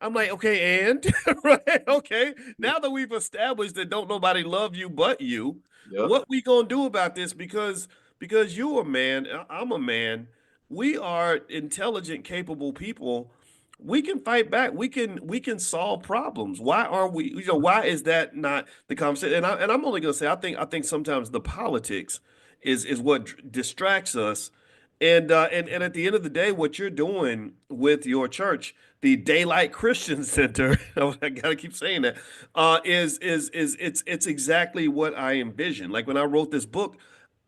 I'm like, okay, and right, okay. Now that we've established that don't nobody love you but you, Yep. what we gonna do about this? Because you're a man, I'm a man. We are intelligent, capable people. We can fight back. We can solve problems. Why are we? Why is that not the conversation? And I'm only gonna say I think sometimes the politics is what distracts us. And at the end of the day, what you're doing with your church, the Daylight Christian Center, I gotta keep saying that, is it's exactly what I envisioned. Like when I wrote this book,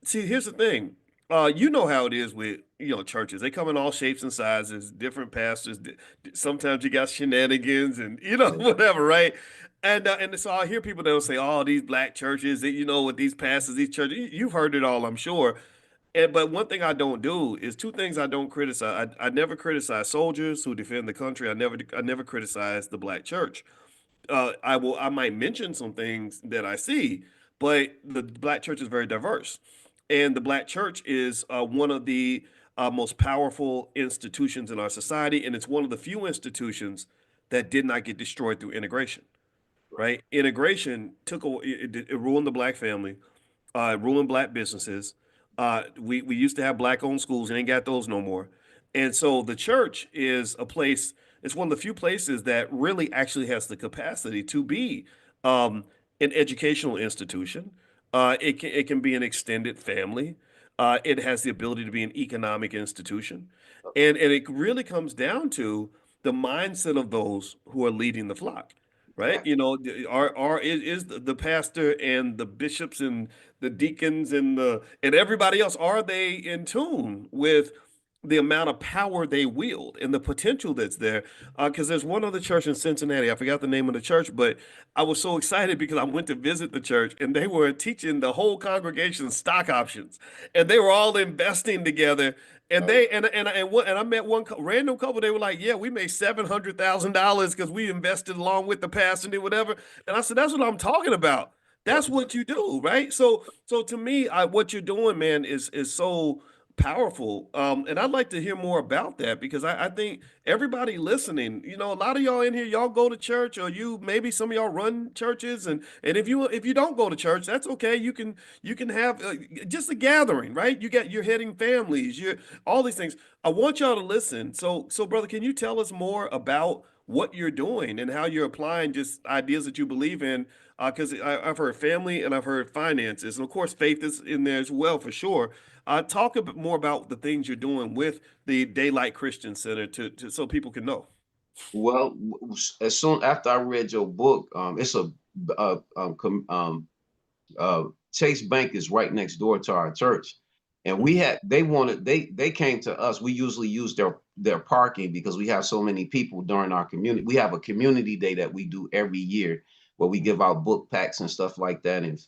see, here's the thing. You know how it is with churches. They come in all shapes and sizes, different pastors. Sometimes you got shenanigans and Right. whatever, right? And so I hear people that will say, "Oh, these black churches, with these pastors, these churches." You've heard it all, I'm sure. But one thing I don't do is two things I don't criticize. I never criticize soldiers who defend the country. I never criticize the black church. I might mention some things that I see, but the black church is very diverse, and the black church is one of the most powerful institutions in our society, and it's one of the few institutions that did not get destroyed through integration. Right. Right? Integration it ruined the black family, ruined black businesses. We used to have black owned schools and ain't got those no more. And so the church is a place, it's one of the few places that really actually has the capacity to be um, an educational institution. It can be an extended family. It has the ability to be an economic institution. And it really comes down to the mindset of those who are leading the flock, right? Exactly. Is the pastor and the bishops and the deacons and everybody else, are they in tune with the amount of power they wield and the potential that's there? Because there's one other church in Cincinnati. I forgot the name of the church, but I was so excited because I went to visit the church and they were teaching the whole congregation stock options, and they were all investing together. And Right. I met one random couple. They were like, "Yeah, we made $700,000 because we invested along with the pastor and did whatever." And I said, "That's what I'm talking about. Yep. That's what you do, right?" So to me, what you're doing, man, is so powerful. And I'd like to hear more about that because I think everybody listening, a lot of y'all in here, y'all go to church, or maybe some of y'all run churches, and if you don't go to church, that's okay. You can have just a gathering, right? You're heading families, you're all these things. I want y'all to listen. So brother, can you tell us more about what you're doing and how you're applying just ideas that you believe in? Because I've heard family and I've heard finances, and of course faith is in there as well for sure. Talk a bit more about the things you're doing with the Daylight Christian Center so people can know. Well, as soon after I read your book, it's uh, Chase Bank is right next door to our church, and we Mhm. had they came to us. We usually use their parking because we have so many people during our community. We have a community day that we do every year where we give out book packs and stuff like that, and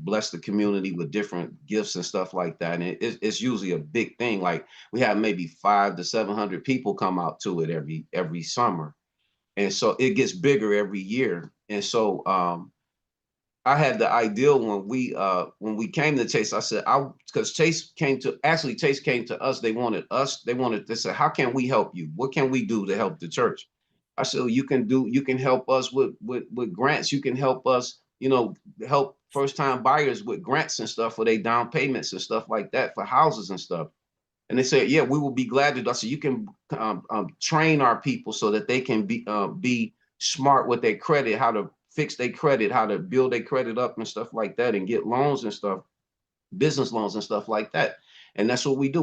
bless the community with different gifts and stuff like that. And it's usually a big thing. Like we have maybe 500 to 700 people come out to it every summer, and so it gets bigger every year. And so I had the ideal when we came to Chase. I said, I because Chase came to us. They said, how can we help you? What can we do to help the church? I said, well, you can help us with grants. You can help us, help first time buyers with grants and stuff for their down payments and stuff like that for houses and stuff. And they said, yeah, we will be glad to do. I said, you can train our people so that they can be smart with their credit, how to fix their credit, how to build their credit up and stuff like that, and get loans and stuff, business loans and stuff like that. And that's what we do.